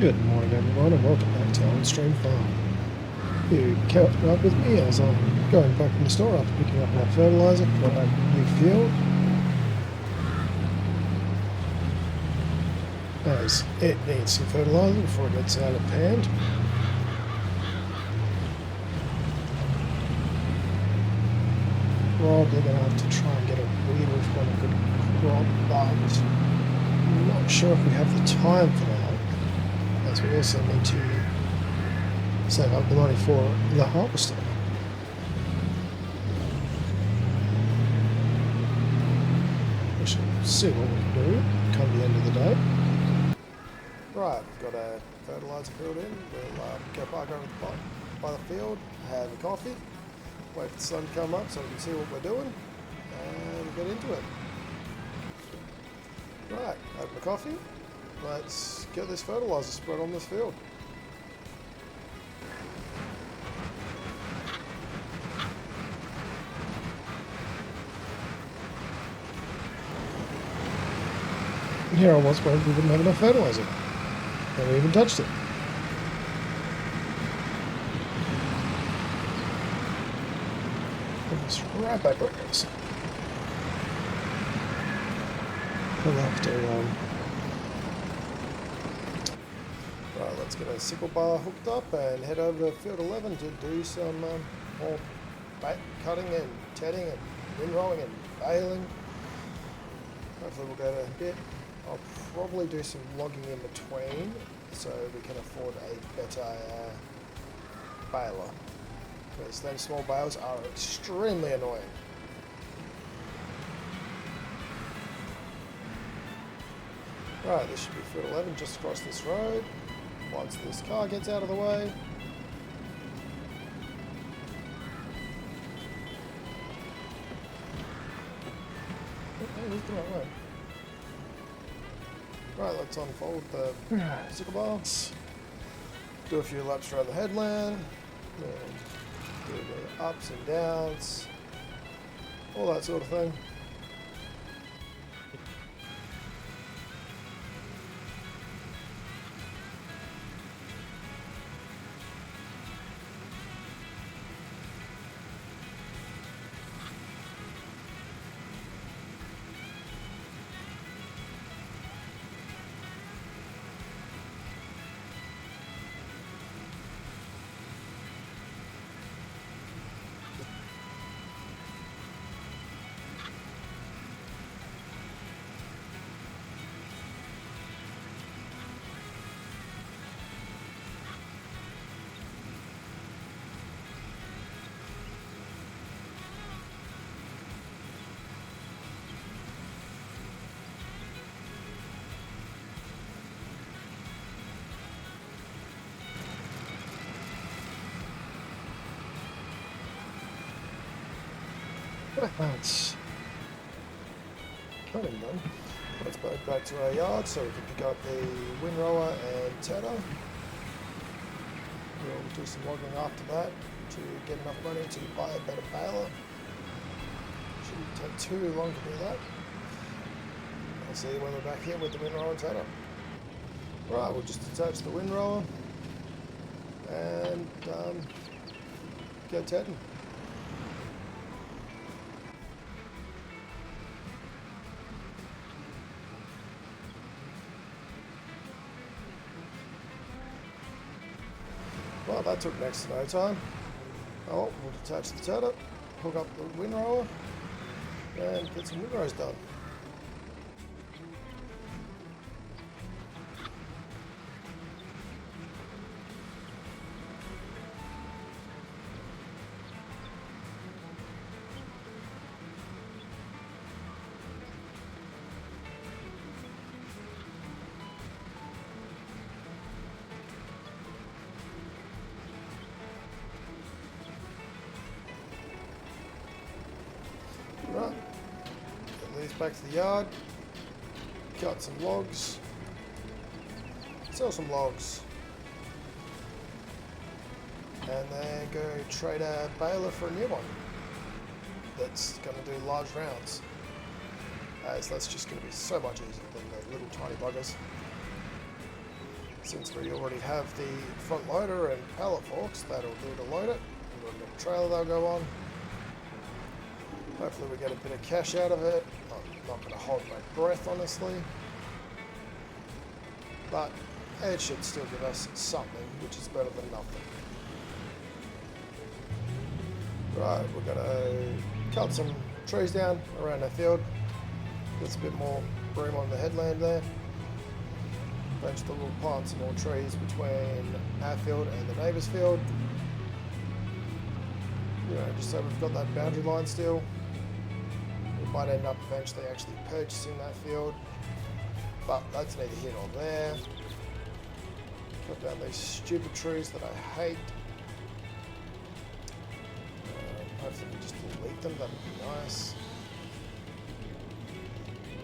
Good morning everyone and welcome back to On-Stream Farm. You kept up with me as I'm going back from the store after picking up our fertilizer for our new field. As it needs some fertilizer before it gets out of hand. Probably going to have to try and get a weeder if we're going to good crop, but I'm not sure if we have the time for that. As we also need to save up the money for the harvester. We shall see what we can do come the end of the day. Right, we've got a fertilizer field in. We'll go park over by the field, have a coffee, wait for the sun to come up so we can see what we're doing, and get into it. Right, open the coffee. Let's get this fertilizer spread on this field. And here I was worried we wouldn't have enough fertilizer. Never even touched it. Put this right back where it goes. We'll have to Right, let's get a sickle bar hooked up and head over to field 11 to do some more cutting and tedding and windrowing and baling. Hopefully we'll go to a bit. I'll probably do some logging in between so we can afford a better baler. Because those small bales are extremely annoying. Right, this should be field 11 just across this road. Once this car gets out of the way. Okay, he's the right way. Right, let's unfold the sickle bars. Do a few laps around the headland. Do the ups and downs. All that sort of thing. That's kind of done. Let's go back to our yard so we can pick up the windrower and tedder. We'll do some logging after that to get enough money to buy a better baler. Shouldn't take too long to do that. I'll see you when we're back here with the windrower and tedder. Right, we'll just attach the windrower and go tedding. Well, that took next to no time. Oh, we'll detach the tedder, hook up the windrower, and get some windrows done. Right, get these back to the yard, cut some logs, sell some logs, and then go trade a baler for a new one that's going to do large rounds. As that's just going to be so much easier than the little tiny buggers. Since we already have the front loader and pallet forks, that'll do to load it. And we've got a trailer that'll go on. Hopefully we get a bit of cash out of it. I'm not going to hold my breath, honestly. But it should still give us something, which is better than nothing. Right, we're going to cut some trees down around our field. Get a bit more room on the headland there. Eventually we'll plant some more trees between our field and the neighbour's field. You know, just so we've got that boundary line still. We might end up eventually actually purchasing that field, but that's neither here nor there. Cut down these stupid trees that I hate. Hopefully we just delete them, that'd be nice.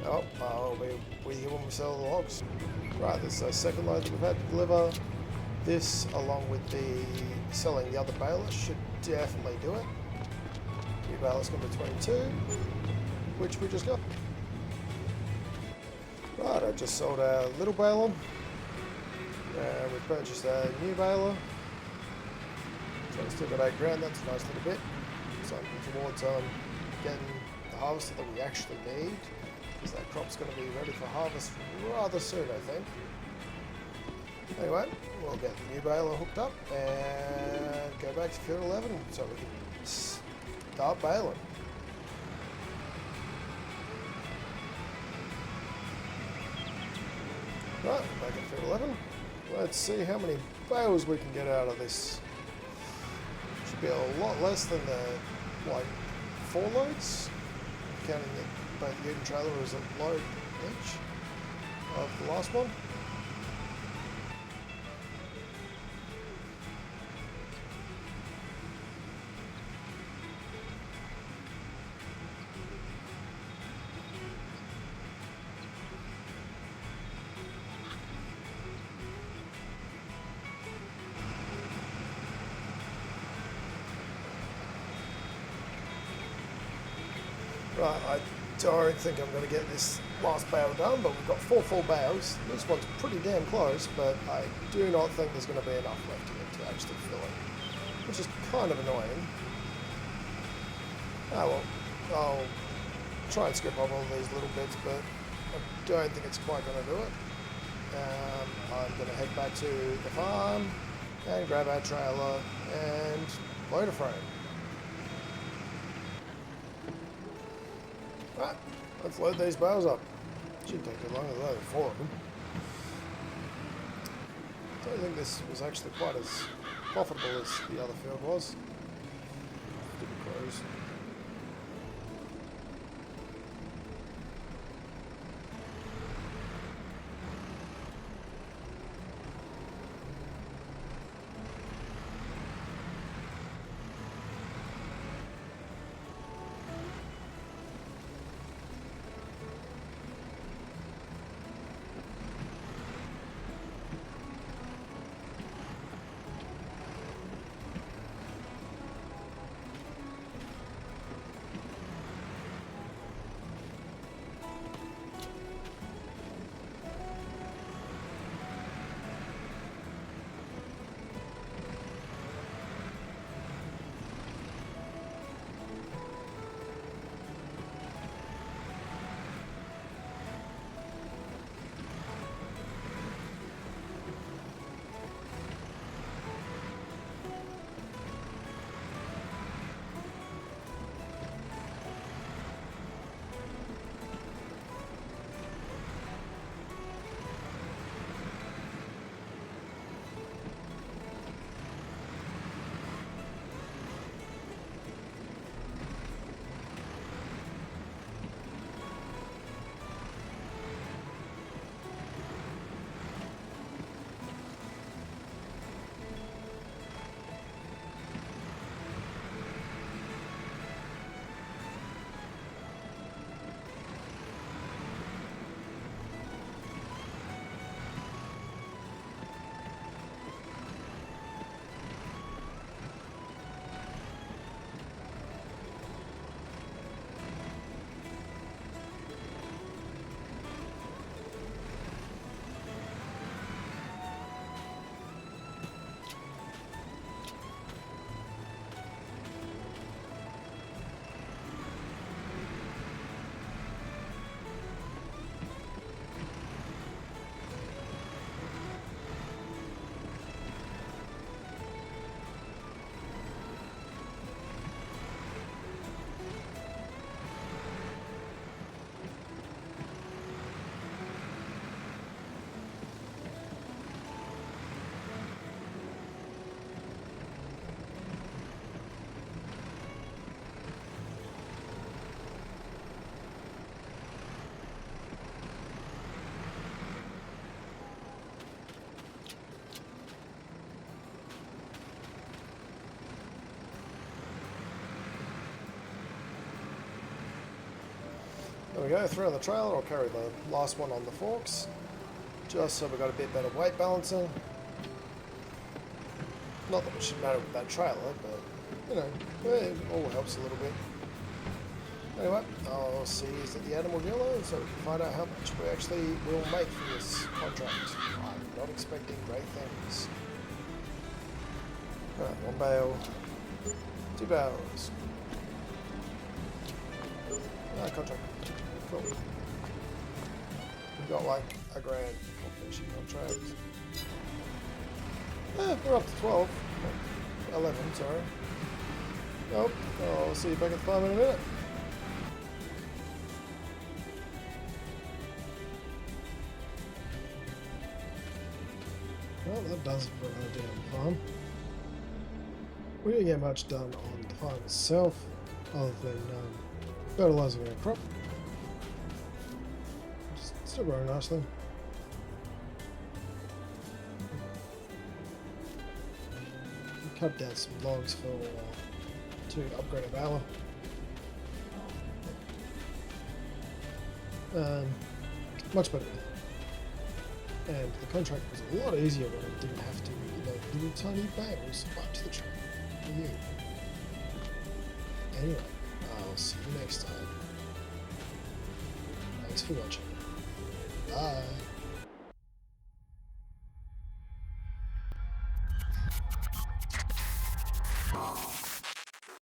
Oh, I'll be with you when we sell the logs. Right, this is our second load that we've had to deliver. This, along with the selling the other baler, should definitely do it. New baler's number 22, which we just got. Right, I just sold our little baler. We purchased a new baler. So we've still got 8 grand, that's a nice little bit. Something towards getting the harvester that we actually need. Because that crop's going to be ready for harvest rather soon, I think. Anyway, we'll get the new baler hooked up and go back to field 11 so we can start baling. Right, back at field 11. Let's see how many bales we can get out of this. Should be a lot less than the, like, 4 loads, counting it. Both ute and trailer is a load each of the last one. Right, I don't think I'm going to get this last bale done, but we've got 4 full bales. This one's pretty damn close, but I do not think there's going to be enough left in it to actually fill it, which is kind of annoying. Oh well, I'll try and skip off all these little bits, but I don't think it's quite going to do it. I'm going to head back to the farm and grab our trailer and loader frame. Right, let's load these bales up. Shouldn't take too long to load 4 of them. Don't think this was actually quite as profitable as the other field was. Stupid crows. There we go, 3 on the trailer. I'll carry the last one on the forks, just so we've got a bit better weight balancing. Not that it should matter with that trailer, but, you know, it all helps a little bit. Anyway, I'll see is it the animal yellow, so we can find out how much we actually will make from this contract. I'm not expecting great things. Alright, 1 bale, 2 bales. Contract. Cool. We've got like $1 grand for fishing contracts. We're up to 12. 11, sorry. Nope. I'll see you back at the farm in a minute. Well, that does it for another day on the farm. We didn't get much done on the farm itself, other than fertilizing our crop. Still growing nicely. We cut down some logs to upgrade a baler. Much better. And the contract was a lot easier when I didn't have to load little tiny bales up to the truck for you. Anyway, I'll see you next time. Thanks for watching. Bye.